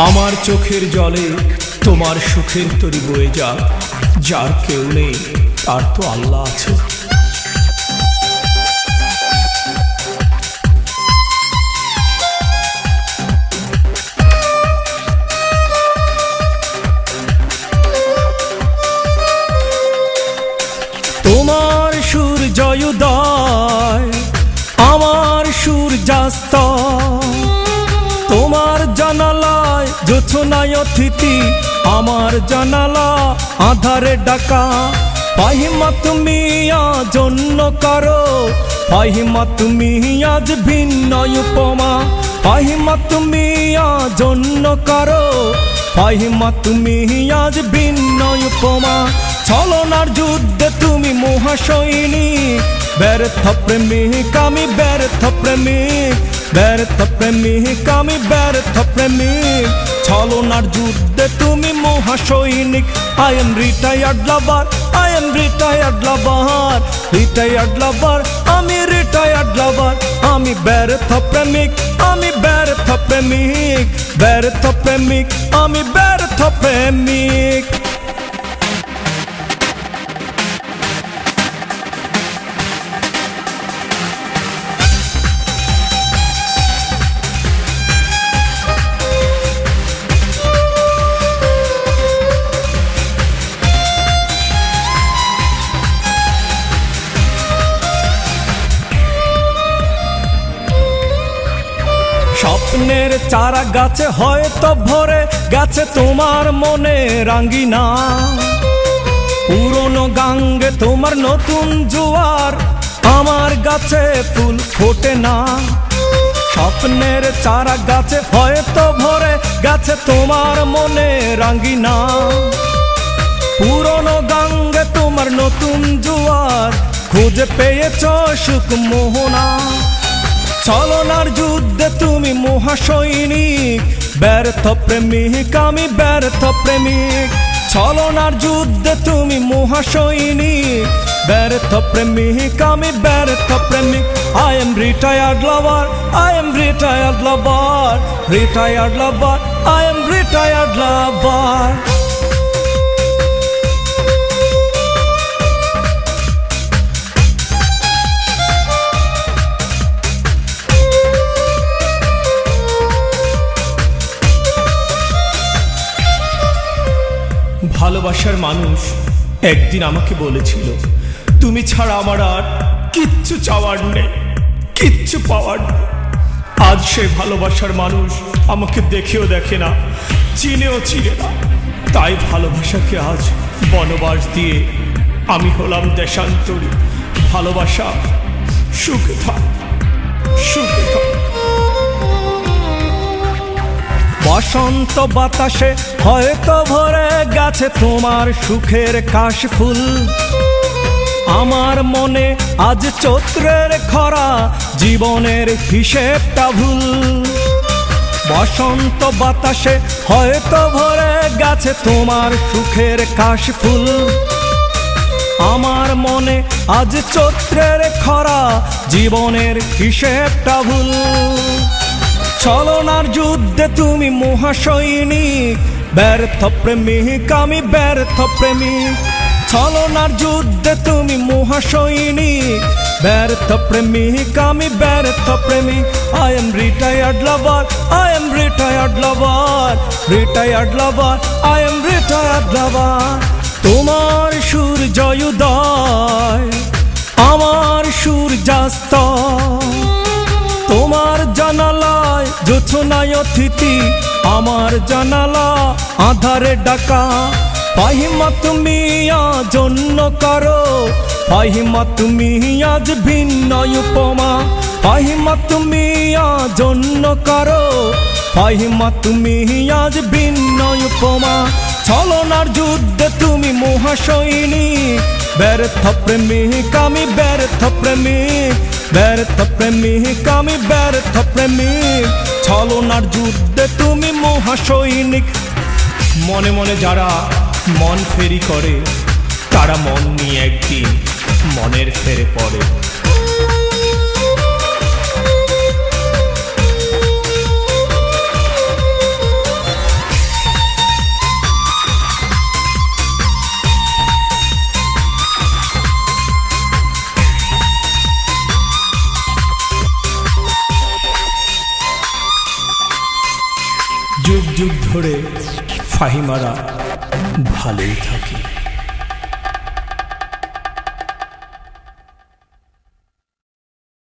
আমার চোখের জলে তোমার সুখের তরি বয়ে যাক, যার কেউ নেই তার তো আল্লাহ আছে। তোমার সূর্যোদয় আমার সূর্যাস্ত, তোমার জানালায় জোছনায় অতিথি, আমার জানালা আধারে ডাকা। ফাহিমা তুমি আজ অন্য কারো, ফাহিমা তুমি আজ ভিন্ন উপমা। ফাহিমা তুমি আজ অন্য কারো, ফাহিমা তুমি আজ ভিন্ন উপমা। ছলনার যুদ্ধে তুমি মহাসৈনিক, ব্যর্থ প্রেমিক আমি ব্যর্থ প্রেমিক, ব্যর্থ প্রেমিক আমি ব্যর্থ প্রেমিক। ছলনার যুদ্ধে তুমি মহাসৈনিক। I am retired lover, I am retired lover, retired lover আমি retired lover। আমি ব্যর্থ প্রেমিক, আমি ব্যর্থ প্রেমিক, ব্যর্থ প্রেমিক আমি ব্যর্থ প্রেমিক। স্বপ্নের চারা গাছে হয়তো ভরে গেছে তোমার মনে রাঙ্গিনা, পুরনো গাঙ্গে তোমার নতুন জোয়ার, আমার গাছে ফুল ফোটে না। স্বপ্নের চারা গাছে হয়তো ভরে গেছে তোমার মনে রাঙ্গিনা, পুরনো গাঙ্গে তোমার নতুন জোয়ার, খুঁজে পেয়েছ সুখ মোহনা। ছলনার যুদ্ধে তুমি মহাসৈনিক, ব্যর্থ প্রেমিক আমি ব্যর্থ প্রেমিক। ছলনার যুদ্ধে তুমি মহাসৈনিক, ব্যর্থ প্রেমিক আমি ব্যর্থ প্রেমিক। I am retired lover, I am retired lover, retired lover I am retired lover। ভালোবাসার মানুষ একদিন আমাকে বলেছিল, তুমি ছাড়া আমার আর কিচ্ছু চাওয়ার নেই, কিচ্ছু পাওয়ার নেই। আজ সে ভালোবাসার মানুষ আমাকে দেখেও দেখে না, চিনেও চিনে না। তাই ভালোবাসাকে আজ বনবাস দিয়ে আমি হলাম দেশান্তরী। ভালোবাসা সুখে থাক, সুখে থাক। বসন্ত বাতাসে হয়তো ভরে গেছে তোমার সুখের কাশফুল, আমার মনে আজ চৈত্রের খরা, জীবনের হিসেবটা ভুল। বসন্ত বাতাসে হয়তো ভরে গেছে তোমার সুখের কাশফুল, আমার মনে আজ চৈত্রের খরা, জীবনের হিসেবটা ভুল। ছলনার যুদ্ধে তুমি মহাসৈনিক, ব্যর্থ প্রেমিক আমি ব্যর্থ প্রেমিক। ছলনার যুদ্ধে তুমি মহাসৈনিক, ব্যর্থ প্রেমিক আমি ব্যর্থ প্রেমিক। I am retired lover, I am retired lover, retired lover I am retired lover। তোমার সূর্যোদয় আমার সূর্যাস্ত, তোমার জানালায় জোছনায় অতিথি, আমার জানালা আধারে ডাকা। ফাহিমা তুমি আজ অন্য কারো, ফাহিমা তুমি আজ ভিন্ন উপমা। ফাহিমা তুমি আজ অন্য কারো, ফাহিমা তুমি আজ ভিন্ন উপমা। ছলনার যুদ্ধে তুমি মহাসৈনিক, ব্যর্থ প্রেমিক আমি ব্যর্থ প্রেমিক, ব্যর্থ প্রেমিক আমি ব্যর্থ প্রেমিক। ছলনার যুদ্ধে তুমি মহাসৈনিক। মনে মনে যারা মন ফেরি করে, তারা মন নিয়ে একদিন মনের ফেরে পড়ে। যুগ ধরে ফাহিমারা ভালোই থাকে।